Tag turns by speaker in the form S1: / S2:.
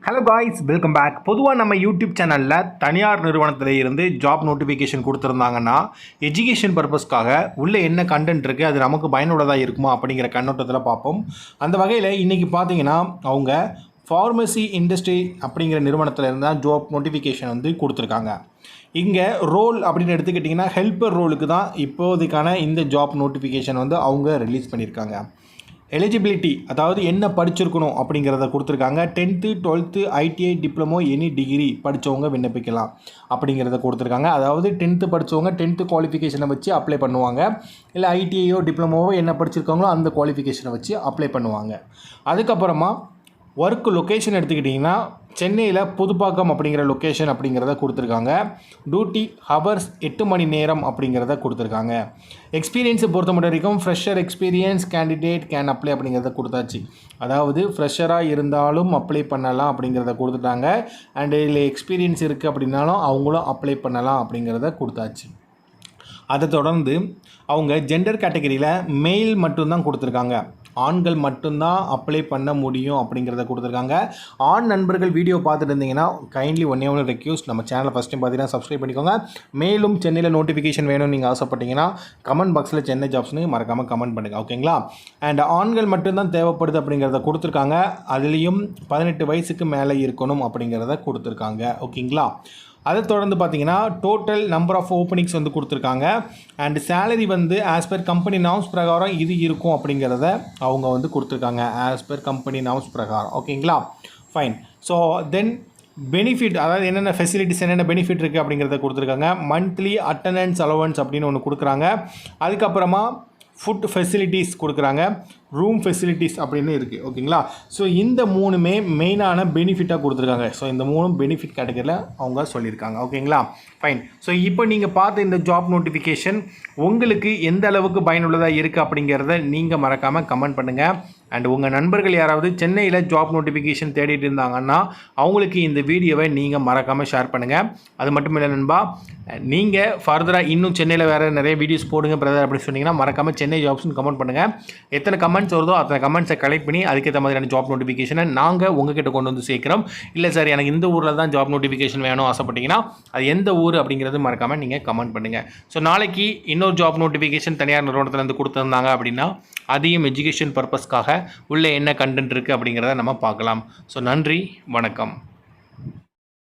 S1: Hello guys, welcome back. பொதுவாக நம்ம YouTube சேனலில் தனியார் நிறுவனத்தில் இருந்து ஜாப் நோட்டிஃபிகேஷன் கொடுத்துருந்தாங்கன்னா எஜுகேஷன் பர்பஸ்க்காக உள்ளே என்ன கண்டென்ட் இருக்குது, அது நமக்கு பயனுள்ளதாக இருக்குமா அப்படிங்கிற கண்ணோட்டத்தில் பார்ப்போம். அந்த வகையில் இன்றைக்கி பார்த்தீங்கன்னா அவங்க ஃபார்மசி இண்டஸ்ட்ரி அப்படிங்கிற நிறுவனத்தில் இருந்தால் ஜாப் நோட்டிஃபிகேஷன் வந்து கொடுத்துருக்காங்க. இங்கே ரோல் அப்படின்னு எடுத்துக்கிட்டிங்கன்னா ஹெல்ப்பர் ரோலுக்கு தான் இப்போதைக்கான இந்த ஜாப் நோட்டிஃபிகேஷன் வந்து அவங்க ரிலீஸ் பண்ணியிருக்காங்க. எலிஜிபிலிட்டி, அதாவது என்ன படிச்சிருக்கணும் அப்படிங்கிறத கொடுத்துருக்காங்க. 10th 12th ITI diploma any degree படித்தவங்க விண்ணப்பிக்கலாம் அப்படிங்கிறத கொடுத்துருக்காங்க. அதாவது 10th படித்தவங்க 10th குவாலிஃபிகேஷனை வச்சு அப்ளை பண்ணுவாங்க. இல்லை ஐடிஐயோ டிப்ளமோவோ என்ன படிச்சிருக்காங்களோ அந்த குவாலிஃபிகேஷனை வச்சு அப்ளை பண்ணுவாங்க. அதுக்கப்புறமா ஒர்க் லொக்கேஷன் எடுத்துக்கிட்டிங்கன்னா சென்னையில் புதுப்பாக்கம் அப்படிங்கிற லொக்கேஷன் அப்படிங்கிறத கொடுத்துருக்காங்க. டியூட்டி ஹவர்ஸ் 8 மணி நேரம் அப்படிங்கிறத கொடுத்துருக்காங்க. எக்ஸ்பீரியன்ஸை பொறுத்த மட்டும் வரைக்கும் fresher experience candidate can apply அப்படிங்கிறத கொடுத்தாச்சு. அதாவது ஃப்ரெஷராக இருந்தாலும் அப்ளை பண்ணலாம் அப்படிங்கிறத கொடுத்துட்டாங்க. அண்டு இல்லை எக்ஸ்பீரியன்ஸ் இருக்குது அப்படின்னாலும் அவங்களும் அப்ளை பண்ணலாம் அப்படிங்கிறத கொடுத்தாச்சு. அதை தொடர்ந்து அவங்க ஜெண்டர் கேட்டகரியில் மெயில் மட்டும்தான் கொடுத்துருக்காங்க. ஆண்கள் மட்டும்தான் அப்ளை பண்ண முடியும் அப்படிங்கிறத கொடுத்துருக்காங்க. ஆண் நண்பர்கள் வீடியோ பார்த்துட்டு இருந்தீங்கன்னா கைண்ட்லி ஒன்றே ரெக்யூஸ்ட், நம்ம சேனலை ஃபஸ்ட் டைம் பார்த்தீங்கன்னா சப்ஸ்கிரைப் பண்ணிக்கோங்க. மேலும் சென்னையில் நோட்டிஃபிகேஷன் வேணும்னு நீங்கள் ஆசைப்பட்டீங்கன்னா கமெண்ட் பாக்ஸில் சென்னை ஜாப்ஸ்னு மறக்காமல் கமெண்ட் பண்ணுங்கள், ஓகேங்களா? அண்ட் ஆண்கள் மட்டும்தான் தேவைப்படுது அப்படிங்கிறத கொடுத்துருக்காங்க. அதுலேயும் 18 வயசுக்கு மேலே இருக்கணும் அப்படிங்கிறத கொடுத்துருக்காங்க, ஓகேங்களா? அதை தொடர்ந்து பார்த்தீங்கன்னா டோட்டல் நம்பர் ஆஃப் ஓப்பனிங்ஸ் வந்து கொடுத்துருக்காங்க. அண்ட் சேலரி வந்து ஆஸ் பர் கம்பெனி நார்ம்ஸ் பிரகாரம் இது இருக்கும் அப்படிங்கிறத அவங்க வந்து கொடுத்துருக்காங்க. ஆஸ் பர் கம்பெனி நார்ம்ஸ் பிரகாரம், ஓகேங்களா? ஃபைன். ஸோ தென் பெனிஃபிட், அதாவது என்னென்ன ஃபெசிலிட்டிஸ் என்னென்ன பெனிஃபிட் இருக்குது அப்படிங்கிறத கொடுத்துருக்காங்க. மந்த்லி அட்டண்டன்ஸ் அலவன்ஸ் அப்படின்னு ஒன்று கொடுக்குறாங்க. அதுக்கப்புறமா ஃபுட் ஃபெசிலிட்டிஸ் கொடுக்குறாங்க. ரூம் ஃபெசிலிட்டிஸ் அப்படின்னு இருக்குது, ஓகேங்களா? ஸோ இந்த மூணுமே மெயினான பெனிஃபிட்டாக கொடுத்துருக்காங்க. ஸோ இந்த மூணும் பெனிஃபிட் கேட்டகரியில் அவங்க சொல்லியிருக்காங்க, ஓகேங்களா? ஃபைன். ஸோ இப்போ நீங்கள் பார்த்த இந்த ஜாப் நோட்டிஃபிகேஷன் உங்களுக்கு எந்த அளவுக்கு பயனுள்ளதாக இருக்குது அப்படிங்கிறத நீங்கள் மறக்காமல் கமெண்ட் பண்ணுங்கள். அண்ட் உங்கள் நண்பர்கள் யாராவது சென்னையில் ஜாப் நோட்டிஃபிகேஷன் தேடிட்டு இருந்தாங்கன்னா அவங்களுக்கு இந்த வீடியோவை நீங்கள் மறக்காமல் ஷேர் பண்ணுங்கள். அது மட்டும் இல்லை நண்பா, நீங்கள் ஃபர்தராக இன்னும் சென்னையில் வேறு நிறைய வீடியோஸ் போடுங்க பிரதர் அப்படின்னு சொன்னீங்கன்னா மறக்காமல் சென்னை ஜாப்ஸ்னு கமெண்ட் பண்ணுங்கள். எத்தனை கமெண்ட்ஸ் வருதோ அத்தனை கமெண்ட்ஸை கலெக்ட் பண்ணி அதுக்கேற்ற மாதிரியான ஜாப் நோட்டிஃபிகேஷனை நாங்கள் உங்ககிட்ட கொண்டு வந்து சேர்க்குறோம். இல்லை சார் எனக்கு இந்த ஊரில் தான் ஜாப் நோட்டிஃபிகேஷன் வேணும் ஆசைப்பட்டீங்கன்னா அது எந்த ஊர் அப்படிங்கிறது மறக்காமல் நீங்கள் கமெண்ட் பண்ணுங்கள். ஸோ நாளைக்கு இன்னொரு ஜாப் நோட்டிஃபிகேஷன் தனியார் நிறுவனத்துலேருந்து கொடுத்துருந்தாங்க அப்படின்னா அதையும் எஜுகேஷன் பர்பஸ்க்காக உள்ளே என்ன கண்டென்ட் இருக்குது அப்படிங்கிறத நம்ம பார்க்கலாம். ஸோ நன்றி, வணக்கம்.